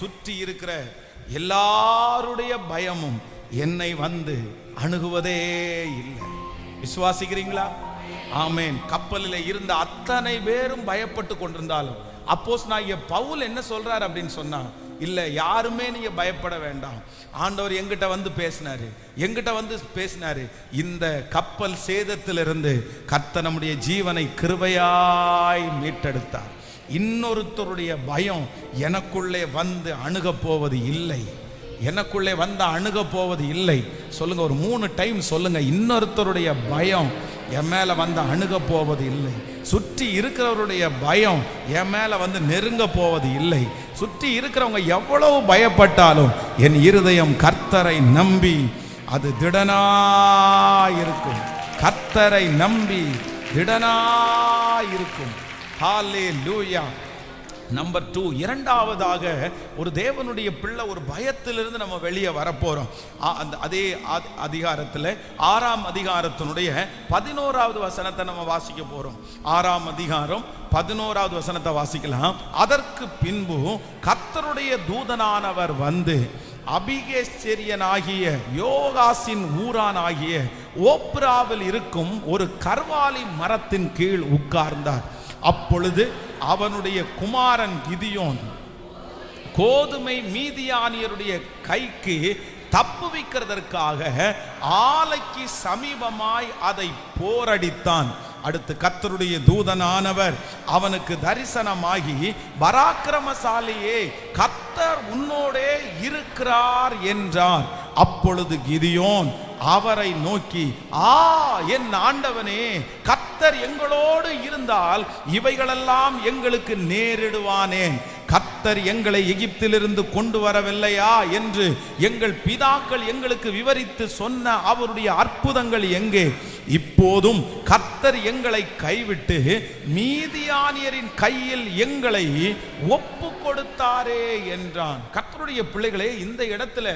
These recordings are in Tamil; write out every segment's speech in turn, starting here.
சுற்றி இருக்கிற எல்லாருடைய பயமும் என்னை வந்து அணுகுவதே இல்லை. விசுவாசிக்கிறீங்களா? ஆமேன். கப்பலில் இருந்த அத்தனை பேரும் பயப்பட்டு கொண்டிருந்தாலும் அப்போஸ்தலனாகிய பவுல் என்ன சொல்றார் அப்படின்னு சொன்னா, இல்ல யாருமே நீங்க பயப்பட வேண்டாம். ஆண்டவர் எங்கிட்ட வந்து பேசினாரு. இந்த கப்பல் சேதத்திலிருந்து கர்த்தர் நம்முடைய ஜீவனை கிருபையாய் மீட்டெடுத்தார். இன்னொருத்தருடைய பயம் எனக்குள்ளே வந்து அணுக போவது இல்லை. சொல்லுங்க, ஒரு 3 டைம் சொல்லுங்க. இன்னொருத்தருடைய பயம் என் மேல வந்து அணுக போவது இல்லை. சுற்றி இருக்கிறவருடைய பயம் என் மேல வந்து நெருங்க போவது இல்லை. சுற்றி இருக்கிறவங்க எவ்வளவு பயப்பட்டாலும் என் இருதயம் கர்த்தரை நம்பி அது திடனாயிருக்கும். கர்த்தரை நம்பி திடனாயிருக்கும். ஹல்லேலூயா. நம்பர் 2, இரண்டாவதாக ஒரு தேவனுடைய பிள்ளை ஒரு பயத்திலிருந்து நம்ம வெளியே வரப்போறோம். அதே அதிகாரத்தில் 6ஆம் அதிகாரத்தினுடைய 11வது வசனத்தை நம்ம வாசிக்க போறோம். 6ஆம் அதிகாரம் 11வது வசனத்தை வாசிக்கலாம். அதற்கு பின்பு கர்த்தருடைய தூதனானவர் வந்து அபிகேஸ்ரியனாகிய யோகாசின் ஊரானாகிய ஓப்ராவில் இருக்கும் ஒரு கர்வாலி மரத்தின் கீழ் உட்கார்ந்தார். அப்பொழுது அவனுடைய குமாரன் கிதியோன் கோதுமை மீதியானியருடைய கைக்கு தப்புவிக்கிறதற்காக ஆலைக்கு சமீபமாய் அதை போரடித்தான். அடுத்து கர்த்தருடைய தூதனானவர் அவனுக்கு தரிசனமாகி, பராக்கிரமசாலியே, கர்த்தர் உன்னோடே இருக்கிறார் என்றார். அப்பொழுது கிதியோன் அவரை நோக்கி, என் ஆண்டவனே, கர்த்தர் எங்களோடு இருந்தால் இவைகளெல்லாம் எங்களுக்கு நேரிடுவானேன். கர்த்தர் எங்களை எகிப்திலிருந்து கொண்டு வரவில்லையா என்று எங்கள் பிதாக்கள் எங்களுக்கு விவரித்து சொன்ன அவருடைய அற்புதங்கள் எங்கே? இப்போதும் கர்த்தர் எங்களை கைவிட்டு மீதியானியரின் கையில் எங்களை ஒப்பு கொடுத்தாரே என்றான். கர்த்தருடைய பிள்ளைகளே, இந்த இடத்துல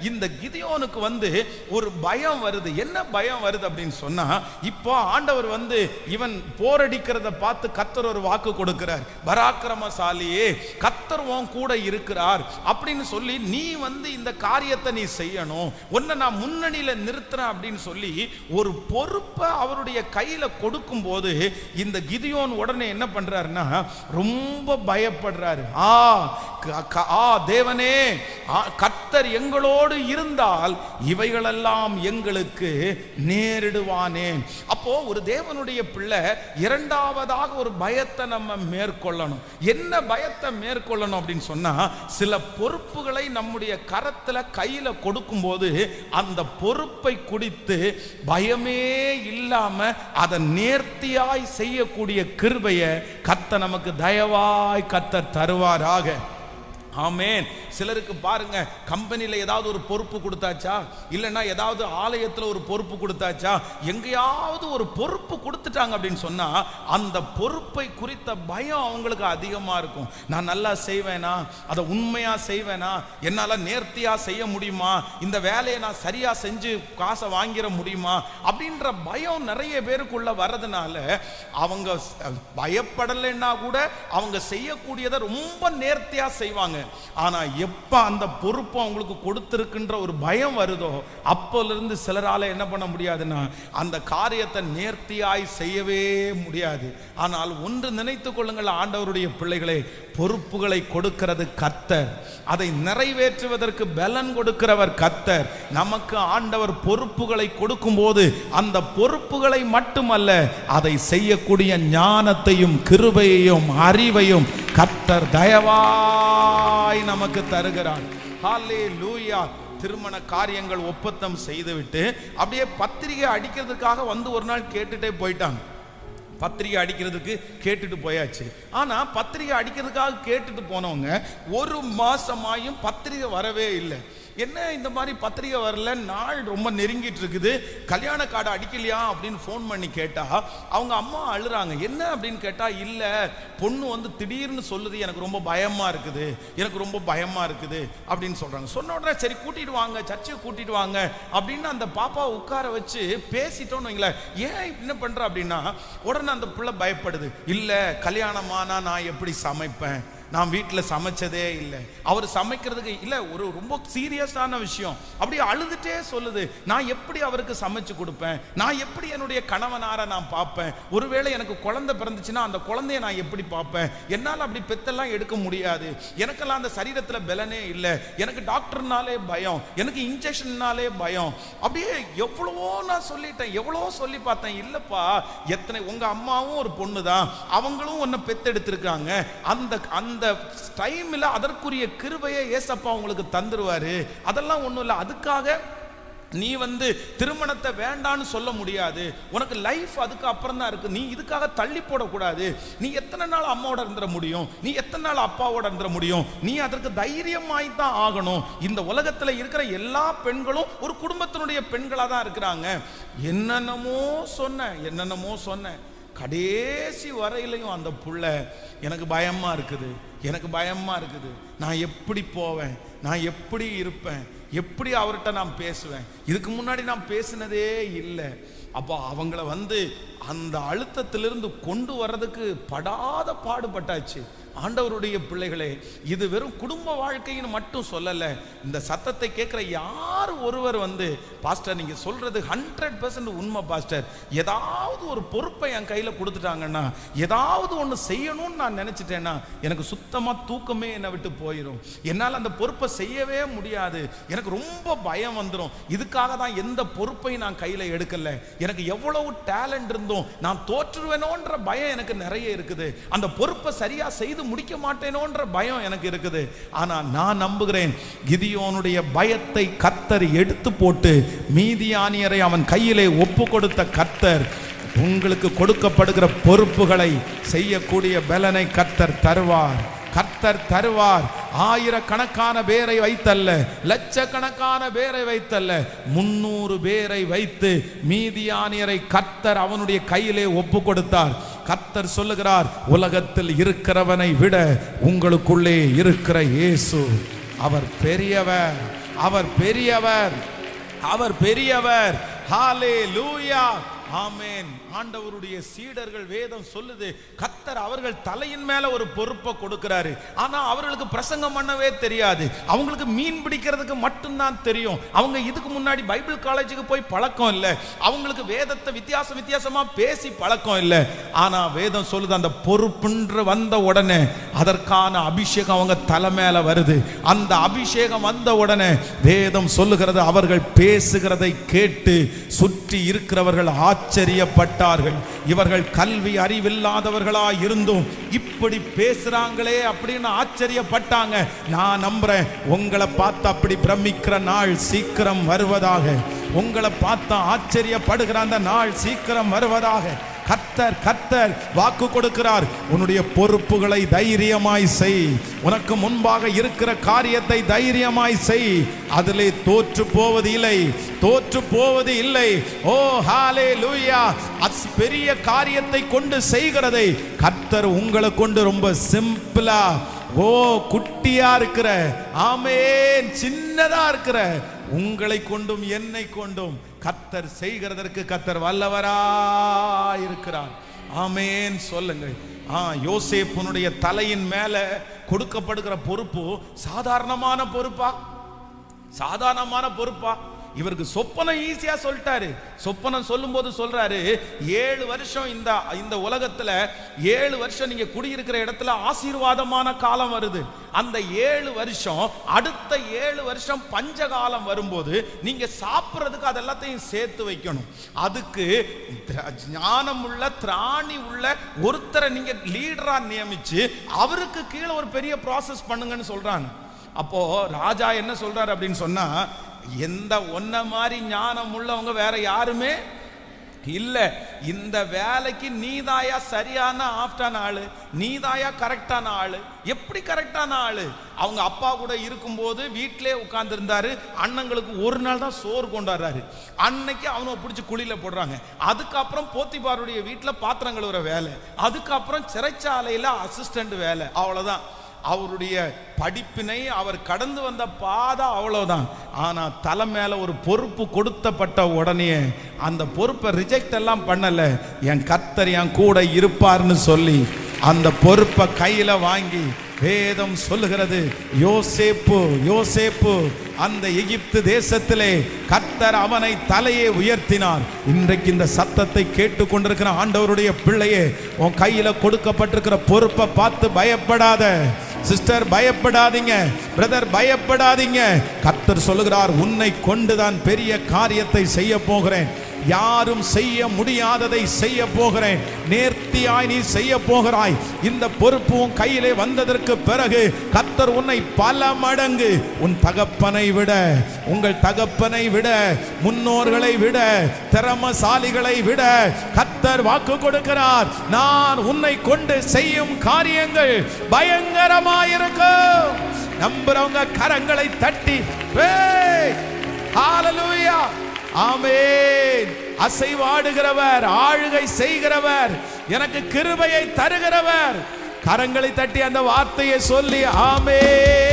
இந்த கிதியோனுக்கு வந்து ஒரு பயம் வருது. என்ன பயம் வருது அப்படின்னு சொன்னா, இப்போ ஆண்டவர் வந்து இவன் போரடிக்கிறத பார்த்து கர்த்தர் ஒரு வாக்கு கொடுக்கிறார். பராக்கிரமசாலியே, கர்த்தர் உன் கூட இருக்கிறார் அப்படின்னு சொல்லி நீ வந்து இந்த காரியத்தை நீ செய்யணும், உன்னை நான் முன்னணியில நிறுத்துறேன் அப்படின்னு சொல்லி ஒரு பொறுப்பை அவருடைய கையில கொடுக்கும் போது இந்த கிதியோன் உடனே என்ன பண்றாருன்னா ரொம்ப பயப்படுறாரு. தேவனே, கர்த்தர் எங்களோடு இருந்தால் இவைகளெல்லாம் எங்களுக்கு நேரிடுவானேன். அப்போ ஒரு தேவனுடைய பிள்ளை இரண்டாவதாக ஒரு பயத்தை நம்ம மேற்கொள்ளணும். என்ன பயத்தை மேற்கொள்ளணும் அப்படின்னு சொன்னா, சில பொறுப்புகளை நம்முடைய கரத்துல கையில கொடுக்கும் போது அந்த பொறுப்பை குறித்து பயமே இல்லாம அதை நேர்த்தியாய் செய்யக்கூடிய கிருபையை கர்த்தர் நமக்கு தயவாய் கர்த்தர் தருவாராக. ஆமென். சிலருக்கு பாருங்க, கம்பெனியில் ஏதாவது ஒரு பொறுப்பு கொடுத்தாச்சா, இல்லைன்னா ஏதாவது ஆலயத்தில் ஒரு பொறுப்பு கொடுத்தாச்சா, எங்கேயாவது ஒரு பொறுப்பு கொடுத்துட்டாங்க அப்படின்னு சொன்னா அந்த பொறுப்பை குறித்த பயம் அவங்களுக்கு அதிகமா இருக்கும். நான் நல்லா செய்வேனா, அதை உண்மையா செய்வேனா, என்னால் நேர்த்தியா செய்ய முடியுமா, இந்த வேலையை நான் சரியா செஞ்சு காசை வாங்கிட முடியுமா அப்படின்ற பயம் நிறைய பேருக்குள்ள வர்றதுனால அவங்க பயப்படலைன்னா கூட அவங்க செய்யக்கூடியதை ரொம்ப நேர்த்தியா செய்வாங்க. ஆனா எப்ப அந்த பொறுப்பு அவங்களுக்கு கொடுத்திருக்கின்ற ஒரு பயம் வருதோ அப்போலிருந்து சிலரால என்ன பண்ண முடியாதுன்னா அந்த காரியத்தை நேர்த்தியாய் செய்யவே முடியாது. ஆனால் ஒன்று நினைத்துக் கொள்ளுங்கள், ஆண்டவருடைய பிள்ளைகளே, பொறுப்புகளை கொடுக்கிறது கர்த்தர், அதை நிறைவேற்றுவதற்கு பலன் கொடுக்கிறவர் கர்த்தர். நமக்கு ஆண்டவர் பொறுப்புகளை கொடுக்கும் போது அந்த பொறுப்புகளை மட்டுமல்ல, அதை செய்யக்கூடிய ஞானத்தையும் கிருபையையும் அறிவையும் கர்த்தர் தயவாய் நமக்கு தருகிறார். ஹல்லேலூயா. திருமண காரியங்கள் ஒப்பந்தம் செய்துவிட்டு அப்படியே பத்திரிகை அடிக்கிறதுக்காக வந்து ஒரு நாள் கேட்டுட்டே போயிட்டாங்க. பத்திரிகை அடிக்கிறதுக்கு கேட்டுட்டு போயாச்சு. ஆனா பத்திரிகை அடிக்கிறதுக்காக கேட்டுட்டு போனவங்க 1 மாசமாயும் பத்திரிகை வரவே இல்லை. என்ன இந்த மாதிரி பத்திரிகை வரல, நாள் ரொம்ப நெருங்கிட்டு இருக்குது, கல்யாண கார்டு அடிக்கலையா அப்படின்னு ஃபோன் பண்ணி கேட்டா அவங்க அம்மா அழுறாங்க. என்ன அப்படின்னு கேட்டா, இல்ல பொண்ணு வந்து திடீர்னு சொல்லுது, எனக்கு ரொம்ப பயமா இருக்குது அப்படின்னு சொல்றாங்க. சொன்ன உடனே சரி கூட்டிட்டு வாங்க, சர்ச்சையை கூட்டிட்டு வாங்க அப்படின்னு அந்த பாப்பா உட்கார வச்சு பேசிட்டோன்னு வைங்களேன். ஏன் என்ன பண்ற அப்படின்னா, உடனே அந்த பிள்ளை பயப்படுது. இல்ல கல்யாணமானா நான் எப்படி சமைப்பேன், நான் வீட்டில் சமைச்சதே இல்லை. அவர் சமைக்கிறதுக்கு இல்லை, ஒரு ரொம்ப சீரியஸான விஷயம். அப்படியே அழுதுட்டே சொல்லுது, நான் எப்படி அவருக்கு சமைச்சு கொடுப்பேன், நான் எப்படி என்னுடைய கணவனாரை நான் பார்ப்பேன், ஒருவேளை எனக்கு குழந்தை பிறந்துச்சுன்னா அந்த குழந்தைய நான் எப்படி பார்ப்பேன், என்னால் அப்படி பெத்தெல்லாம் எடுக்க முடியாது, எனக்கெல்லாம் அந்த சரீரத்தில் பலனே இல்லை, எனக்கு டாக்டர்னாலே பயம், எனக்கு இன்ஜெக்ஷன்னாலே பயம். அப்படியே எவ்வளவோ நான் சொல்லிட்டேன், எவ்வளவோ சொல்லி பார்த்தேன். இல்லப்பா, எத்தனை உங்க அம்மாவும் ஒரு பொண்ணு தான், அவங்களும் ஒன்ன பெத்தெடுத்திருக்காங்க. அந்த அந்த டைம்ல அதற்குரிய கிருபையை ஏசப்பா உங்களுக்கு தந்துருவாரு. அதெல்லாம் ஒண்ணும் இல்லை. அதுக்காக நீ திருமணத்தை வேண்டான்னு சொல்ல முடியாது. உனக்கு லைஃப் அதுக்கு அப்புறம் தான் இருக்கு. நீ இதுக்காக தள்ளி போடக்கூடாது. நீ எத்தனை நாள் அம்மாவோட இருந்துட முடியும், நீ எத்தனை நாள் அப்பாவோட இருந்துட முடியும், நீ அதற்கு தைரியமாய் தான் ஆகணும். இந்த உலகத்துல இருக்கிற எல்லா பெண்களும் ஒரு குடும்பத்தினுடைய பெண்களா தான் இருக்கிறாங்க. என்னென்னமோ சொன்ன கடைசி வரையிலையும் அந்த புள்ள எனக்கு பயமா இருக்குது, எனக்கு பயமா இருக்குது, நான் எப்படி போவேன், நான் எப்படி இருப்பேன், எப்படி அவர்கிட்ட நான் பேசுவேன், இதுக்கு முன்னாடி நான் பேசினதே இல்லை. அப்போ அவங்கள அந்த அழுத்தத்திலிருந்து கொண்டு வர்றதுக்கு படாத பாடுபட்டாச்சு. ஆண்டவருடைய பிள்ளைகளே, இது வெறும் குடும்ப வாழ்க்கைன்னு மட்டும் சொல்லலை. இந்த சத்தத்தை கேட்குற யார் ஒருவர் பாஸ்டர் நீங்கள் சொல்றது 100% உண்மை பாஸ்டர், ஏதாவது ஒரு பொறுப்பை என் கையில் கொடுத்துட்டாங்கன்னா, ஏதாவது ஒன்று செய்யணும்னு நான் நினச்சிட்டேன்னா எனக்கு சுத்தமாக தூக்கமே என்னை விட்டு போயிடும். என்னால் அந்த பொறுப்பை செய்யவே முடியாது. எனக்கு ரொம்ப பயம் வந்துடும். இதுக்காக தான் எந்த பொறுப்பையும் நான் கையில் எடுக்கலை. எனக்கு எவ்வளவு டேலண்ட் இருந்தும் நான் தோற்றுவேனோன்ற பயம் எனக்கு நிறைய இருக்குது. அந்த பொறுப்பை சரியாக செய்து முடிக்க மாட்டேனோன்ற பயம் எனக்கு இருக்குது. ஆனா நான் நம்புகிறேன், கிதியோனுடைய பயத்தை கர்த்தர் எடுத்து போட்டு மீதியானியரை அவன் கையிலே ஒப்பு கொடுத்த கர்த்தர் உங்களுக்கு கொடுக்கப்படுகிற பொறுப்புகளை செய்யக்கூடிய பலனை கர்த்தர் தருவார். கர்த்தர் தருவார். ஆயிரக்கணக்கான பேரை வைத்தல்ல, லட்சக்கணக்கான பேரை வைத்தல்ல, 300 பேரை வைத்து மீதியானியரை கர்த்தர் அவனுடைய கையிலே ஒப்பு கொடுத்தார். கர்த்தர் சொல்லுகிறார், உலகத்தில் இருக்கிறவனை விட உங்களுக்குள்ளே இருக்கிற இயேசு அவர் பெரியவர், அவர் பெரியவர், அவர் பெரியவர். ஹல்லேலூயா, ஆமென். ஆண்டவருடைய சீடர்கள் வேதம் சொல்லுது, கர்த்தர் அவர்கள் தலையின் மேல ஒரு பொறுப்பை கொடுக்கிறாரு. ஆனா அவர்களுக்கு பிரசங்கம் பண்ணவே தெரியாது. அவங்களுக்கு மீன் பிடிக்கிறதுக்கு மட்டும்தான் தெரியும். அவங்க இதுக்கு முன்னாடி பைபிள் காலேஜுக்கு போய் பழக்கம் இல்லை. அவங்களுக்கு வேதத்தை வித்தியாசமா பேசி பழக்கம் இல்லை. ஆனா வேதம் சொல்லுது, அந்த பொறுப்புன்று வந்த உடனே அதற்கான அபிஷேகம் அவங்க தலை மேல வருது. அந்த அபிஷேகம் வந்த உடனே வேதம் சொல்லுகிறது, அவர்கள் பேசுகிறதை கேட்டு சுற்றி இருக்கிறவர்கள் ஆச்சரியப்பட்டார்கள். இவர்கள் கல்வி அறிவில்லாதவர்களா இருந்தும் இப்படி பேசுறாங்களே அப்படின்னு ஆச்சரியப்பட்டாங்க. நான் நம்புறேன், உங்களை பார்த்து அப்படி பிரமிக்கிற நாள் சீக்கிரம் வருவதாக. உங்களை பார்த்து ஆச்சரியப்படுகிற அந்த நாள் சீக்கிரம் வருவதாக. கர்த்தர் வாக்கு கொடுக்கிறார். உன்னுடைய பொறுப்புகளை தைரியமாய் செய். உனக்கு முன்பாக இருக்கிற காரியத்தை தைரியமாய் செய். அதிலே தோற்று போவது இல்லை, தோற்று போவது இல்லை. ஓ ஹல்லேலூயா. பெரிய காரியத்தை கொண்டு செய்கிறதை கர்த்தர் உங்களை கொண்டு ரொம்ப சிம்பிளா, ஓ குட்டியா இருக்கிற, ஆமென், சின்னதா இருக்கிற உங்களை கொண்டும் என்னை கொண்டும் கர்த்தர் செய்கிறதற்கு கர்த்தர் வல்லவராய் இருக்கிறார். ஆமென் சொல்லுங்கள். யோசேப்புனுடைய தலையின் மேல கொடுக்கப்படுகிற பொறுப்பு சாதாரணமான பொறுப்பா? சாதாரணமான பொறுப்பா? இவருக்கு சொப்பனம் ஈஸியா சொல்லிட்டாரு. சொப்பனம் சொல்லும் போது சொல்றாரு, 7 வருஷம் இந்த உலகத்துல 7 வருஷம் நீங்க குடியிருக்கிற இடத்துல ஆசீர்வாதமான காலம் வருது. அந்த 7 வருஷம், அடுத்த 7 வருஷம் பஞ்சகாலம் வரும்போது நீங்க சாப்பிட்றதுக்கு அதெல்லாத்தையும் சேர்த்து வைக்கணும். அதுக்கு ஞானம் உள்ள, திராணி உள்ள ஒருத்தரை நீங்க லீடரா நியமிச்சு அவருக்கு கீழே ஒரு பெரிய ப்ராசஸ் பண்ணுங்கன்னு சொல்றாங்க. அப்போ ராஜா என்ன சொல்றாரு அப்படின்னு சொன்னா, எந்த ஒன்ன மாதிரி ஞானம் உள்ளவங்க வேற யாருமே இல்ல. இந்த வேலைக்கு நீதாயா சரியான ஆப்டான ஆளு, நீதாயா கரெக்டான ஆளு. எப்படி கரெக்டான ஆளு? அவங்க அப்பா கூட இருக்கும்போது வீட்டிலே உட்கார்ந்து இருந்தாரு. அண்ணங்களுக்கு ஒரு நாள் தான் சோறு கொண்டாடுறாரு. அன்னைக்கு அவனை பிடிச்சி குழியில போடுறாங்க. அதுக்கப்புறம் போத்திபாருடைய வீட்டில் பாத்திரம் கழுவுற வேலை, அதுக்கப்புறம் சிறைச்சாலையில அசிஸ்டன்ட் வேலை. அவ்வளவுதான் அவருடைய படிப்பினை. அவர் கடந்து வந்த பாதை அவ்வளவுதான். ஆனா தலை மேல ஒரு பொறுப்பு கொடுத்தப்பட்ட உடனே அந்த பொறுப்பை ரிஜெக்ட் எல்லாம் பண்ணல. என் கர்த்தர் என் கூட இருப்பார்னு சொல்லி அந்த பொறுப்பை கையில வாங்கி வேதம் சொல்லுகிறது, யோசேப்பு யோசேப்பு அந்த எகிப்து தேசத்திலே கர்த்தர் அவனை தலையை உயர்த்தினார். இன்றைக்கு இந்த சத்தத்தை கேட்டுக்கொண்டிருக்கிற ஆண்டவருடைய பிள்ளையே, உன் கையில கொடுக்கப்பட்டிருக்கிற பொறுப்பை பார்த்து பயப்படாத. சிஸ்டர் பயப்படாதீங்க, பிரதர் பயப்படாதீங்க. கர்த்தர் சொல்லுகிறார், உன்னை கொண்டுதான் பெரிய காரியத்தை செய்ய போகிறேன். யாரும் செய்ய முடியாததை செய்ய போகிறேன். நேர்த்தியாய் நீ செய்ய போகிறாய். இந்த பொறுப்பு உன் கையிலே வந்ததற்கு பிறகு கர்த்தர் உன்னை பல மடங்கு உன் தகப்பனை விட, உங்கள் தகப்பனை விட, முன்னோர்களை விட, திறமசாலிகளை விட கர்த்தர் வாக்கு கொடுக்கிறார். நான் உன்னை கொண்டு செய்யும் காரியங்கள் பயங்கரமாயிருக்கும். நம்புறவங்க கரங்களை தட்டி ஹல்லேலூயா, ஆமென். அசைவாடுகிறவர், ஆளுகை செய்கிறவர், எனக்கு கிருபையை தருகிறவர். கரங்களை தட்டி அந்த வார்த்தையை சொல்லி ஆமென்.